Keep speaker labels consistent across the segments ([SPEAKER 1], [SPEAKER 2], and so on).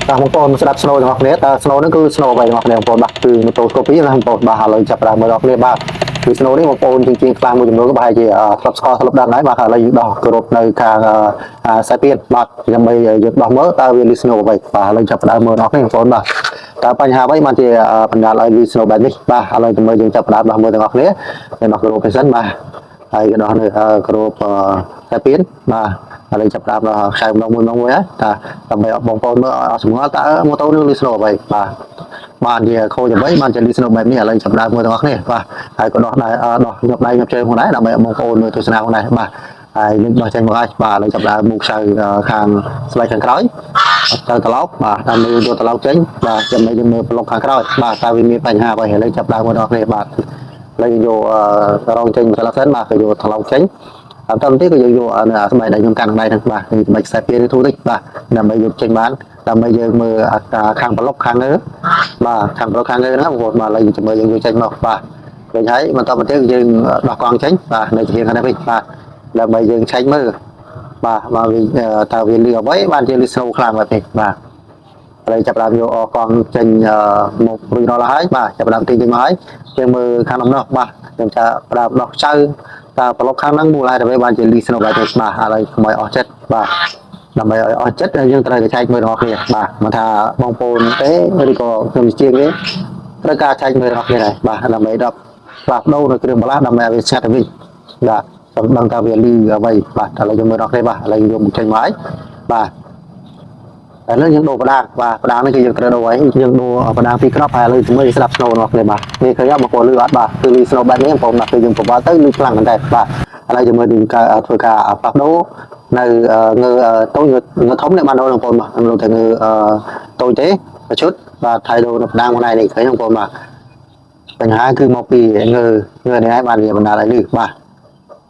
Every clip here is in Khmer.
[SPEAKER 1] តាមបងប្អូនស្ដាប់ Snow របស់គ្នាតើ Snow ហ្នឹងគឺ Snow អ្វីរបស់គ្នាបងប្អូនបាទគឺ motoscopy ណាបងប្អូនបាទឥឡូវចាប់ផ្ដើមមើលរបស់គ្នាបាទគឺ Snow នេះបងប្អូនជាងខ្លាំងមួយចំនួនក៏ប្រហែលជាធ្លាប់ស្គាល់ធ្លាប់ដឹងហើយបាទឥឡូវយើងដោះគោរពនៅខាងខ្សែពៀនបាទដើម្បីយើងដោះមើលតើវាលឺ Snow អ្វីបាទឥឡូវចាប់ផ្ដើមមើលរបស់គ្នាបងប្អូនបាទតើបញ្ហាអ្វីបានជាបណ្ដាលឲ្យលឺ Snow បែបនេះបាទឥឡូវមើលយើងចាប់ផ្ដើមដោះមើលទាំងអស់គ្នាយើងដោះគោរពទៅសិនបាទហើយក៏ដោះនៅគោរពខ្សែពៀនបាទឥឡូវចាប់ដើមដល់ខ្សែម្ដងមួយហើយតាដើម្បីឲ្យបងប្អូនមើលអត់ស្គាល់តើម៉ូតូនឹងលឺស្នូអ្វីបាទបានជាខូចអ្វីបានជាលឺស្នូបែបនេះឥឡូវចាប់ដើមមើលទាំងអស់គ្នាបាទហើយក៏ដោះដែរដោះញាប់ដៃញាប់ជើងផងដែរដើម្បីឲ្យបងប្អូនមើលទស្សនាផងដែរបាទហើយនឹងដោះចេញមកហើយបាទឥឡូវចាប់ដើមមុខខ្សែខាងស្បែកខាងក្រោយទៅត្រឡប់បាទដើម្បីយកត្រឡប់ចេញបាទចំណេញយើងមើលប្លុកខាងក្រោយបាទតើវាមានបញ្ហាអ្វីឥឡូវចាប់ដើមមើលទាំងអស់គ្នាបាទឥឡូវយករងចេញត្រឡប់សិនបាទក៏យកត្រឡប់ចេញអត់ទៅក៏យើងយកស្បែកដែលខ្ញុំកាន់ដៃហ្នឹងបាទនេះស្បែកខ្សែពៀនធូរតិចបាទដើម្បីយកចេញបានដើម្បីយើងមើលខាងប្លុកខាងលើបាទខាងប្លុកខាងលើហ្នឹងបងប្អូនបាទឥឡូវយើងមើលយើងយកចេញមកបាទឃើញហើយបន្តមកទៀតយើងដោះកង់ចេញបាទនៅជាខាងនេះវិញបាទដើម្បីយើងឆែកមើលបាទមកវិញតើវាលឺអ្វីបានជាលឺស្នូខ្លាំងបែបនេះបាទឥឡូវចាប់ដើមយកកង់ចេញមករួចរាល់ហើយបាទចាប់ដើមទាញចេញមកហើយយើងមើលខាងដំណោះបាទខ្ញុំចាប់ដើមដោះចៅតើប្លុកខាងហ្នឹងមូលហេតុអ្វីបានជាលីស្នូបែបនេះបាទឥឡូវកុំឲ្យអស់ចិត្តបាទដើម្បីឲ្យអស់ចិត្តយើងត្រូវតែចែកមើលរបស់គ្នាបាទមិនថាបងប្អូនទេឬក៏ខ្ញុំជាងទេត្រូវការចែកមើលរបស់គ្នាដែរបាទដើម្បីដល់ផ្លាស់ប្ដូរនៅគ្រឿងបន្លាស់ដើម្បីឲ្យវាឆាប់ទៅវិញបាទចង់ដឹងតើវាលីអ្វីបាទឥឡូវយើងមើលរបស់គ្នាបាទឥឡូវយកមកចេញមកហើយបាទឥឡូវយើងដូរបដាបាទបដានេះគឺយើងត្រូវដូរហើយយើងដូរបដាពីរគ្រាប់ហើយឥឡូវជាមួយស្ដាប់ស្នូរបស់គ្នាបាទនេះឃើញមកពលឺអត់បាទគឺលឺស្នូបែបនេះបងប្អូនបាទគឺយើងប្រវត្តិទៅលឺខ្លាំងមែនតើបាទឥឡូវជាមួយនឹងការធ្វើការផ្លាស់ប្ដូរនៅងើតូចងើធំនេះបានដូរបងប្អូនបាទមិនលោកតែងើតូចទេមួយឈុតបាទថៃដូរនៅបដាមួយនេះឃើញបងប្អូនបាទបញ្ហាគឺមកពីងើនេះហើយបានវាបណ្ដាលឲ្យលឺបាទ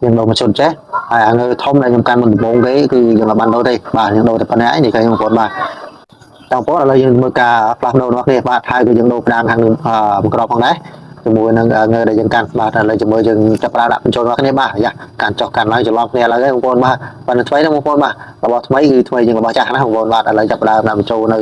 [SPEAKER 1] យើងដូរមួយឈុតចេះហើយអាងើធំដែលខ្ញុំកាន់មុនដំបូងគេគឺយើងបានដូរទេបាទយើងដូរតែប៉ុណ្ណេះនេះឃើញបងប្អូនបាទបងប្អូនឥឡូវយើងមើលការផ្លាស់ប្ដូររបស់គ្នាបាទហើយគឺយើងដូរផ្ដាំខាងបង្ក្របផងដែរជាមួយនឹងងើដែលយើងកាន់បាទឥឡូវជាមួយយើងចាប់ផ្ដើមដាក់បញ្ចូលរបស់គ្នាបាទយ៉ាកាន់ចុះកាន់ឡើងច្រឡំគ្នាឥឡូវបងប្អូនបាទប៉ុន្តែថ្មីហ្នឹងបងប្អូនបាទរបស់ថ្មីគឺថ្មីជាងរបស់ចាស់ណាបងប្អូនបាទឥឡូវចាប់ផ្ដើមដាក់បញ្ចូលនៅ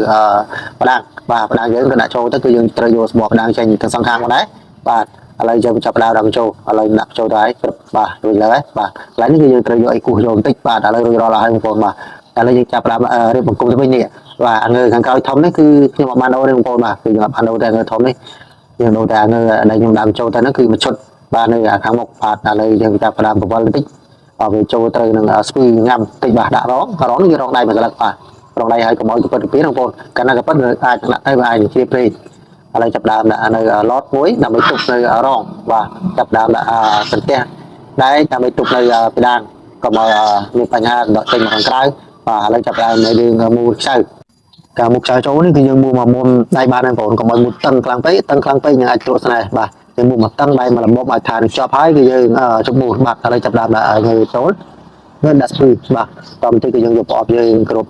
[SPEAKER 1] ផ្ដាំបាទផ្ដាំយើងក៏ដាក់ចូលទៅគឺយើងត្រូវយកស្បកផ្ដាំចេញទាំងសងខាងមកដែរបាទឥឡូវយើងចាប់ផ្ដើមដាក់បញ្ចូលឥឡូវដាក់បញ្ចូលទៅហើយបាទរួចហើយបាទឥឡូវនេះគឺយើងត្រូវយកអីគោះយកបន្តិចបាទឥឡូវរួចរាល់ហើយបងប្អូនបាទឥឡូវយើងចាប់ផ្ដើមរៀបបង្គំទៅវិញនេះបាទងើខាងក្រោយធំនេះគឺខ្ញុំអត់បានដូរទេបងប្អូនបាទគឺខ្ញុំអត់បានដូរតែងើធំនេះយើងដូរតែងើដែលខ្ញុំដាក់ចូលទៅហ្នឹងគឺមួយឈុតបាទនៅខាងមុខបាទឥឡូវយើងចាប់ផ្ដើមបង្វិលបន្តិចវាចូលត្រូវនឹងស្ពឺញ៉ាំបន្តិចបាទដាក់រងនេះគឺរងដៃមួយស្លឹកបាទរងដៃឲ្យកុំឲ្យកពិតពីបងប្អូនកាលណាកពិតអាចដាក់ទៅវាអាចជ្រាបព្រៃឥឡូវចាប់ដើមដាក់នៅឡតមួយដើម្បីទប់នៅរងបាទចាប់ដើមដាក់សន្ទះដែរដើម្បីទប់នៅពីដានកុំឲ្យមានបញ្ហាដកចេញមកខាងក្រៅបាទឥឡូវចាប់ដើមនៅយើងមូលខ្ចៅការមុខខ្ចៅចូលនេះគឺយើងមូលមកមុំដៃបានហ្នឹងបងប្អូនកុំឲ្យមូលតឹងខ្លាំងពេកនឹងអាចទ្រក់ស្នេហ៍បាទយើងមូលមកតឹងដៃមកលំបអាចថានឹងជាប់ហើយគឺយើងជុំមូលបាទឥឡូវចាប់ដើមដាក់ងើចូលងើដាក់ស្ពឺបាទតបន្តិចគឺយើងយកប្រអប់យើងគ្រប់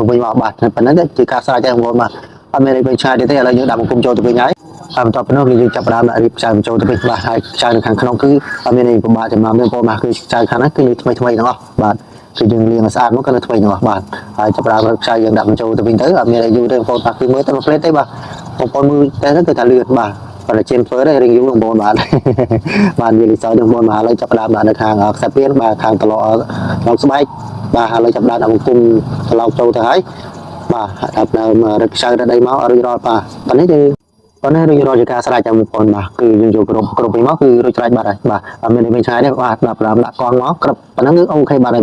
[SPEAKER 1] វិញមកបាទប៉ុណ្ណឹងជាការស្រេចទេបងប្អូនបាទអត់មានអីវិញឆ្ងាយទេឥឡូវយើងដាក់បង្គំចូលទៅវិញហើយហើយបន្ទាប់ពីនោះគឺយើងចាប់ផ្ដើមដាក់រៀបខ្ចៅចូលទៅវិញបាទហើយខ្ចៅនៅខាងក្នុងគឺអត់មានអីពិបាកចំណាំទេបងប្អូនបាទគឺខ្ចៅខាងហ្នឹងគឺថ្មីទាំងអស់បាទគឺយើងលាងឲ្យស្អាតមកគឺនៅថ្មីទាំងអស់បាទហើយចាប់ផ្ដើមខ្ចៅយើងដាក់បញ្ចូលទៅវិញទៅអត់មានអីយូរទេបងប្អូនបាទគឺមើលទៅមួយផ្លេតទេបាទបងប្អូនមើលតែហ្នឹងគឺថាលឿនបាទប៉ុន្តែជិនធ្វើទេរៀងយូរបងប្អូនបាទបាទវាលិសបងប្អូនបាទឥឡូវចាប់ផ្ដើមដាក់នៅខាងខ្សែពៀនបាទខាងត្រឡងស្បែកបាទឥឡូវចាប់ផ្ដើមដាក់បង្គំត្រឡោកចូលទៅហើយបាទចាប់ដើមរឹកខ្ចៅរដីមករួចរាល់បាទប៉ុណ្នេះគឺប៉ុន្តែរួចរាល់ជាការស្រេចបងប្អូនបាទគឺយើងយកគ្រប់វិញមកគឺរួចស្រេចបាត់ហើយបាទអត់មានអីវិញឆ្ងាយទេបាទដាក់កងមកគ្រប់ប៉ុណ្ណឹងគឺអូខេបាទ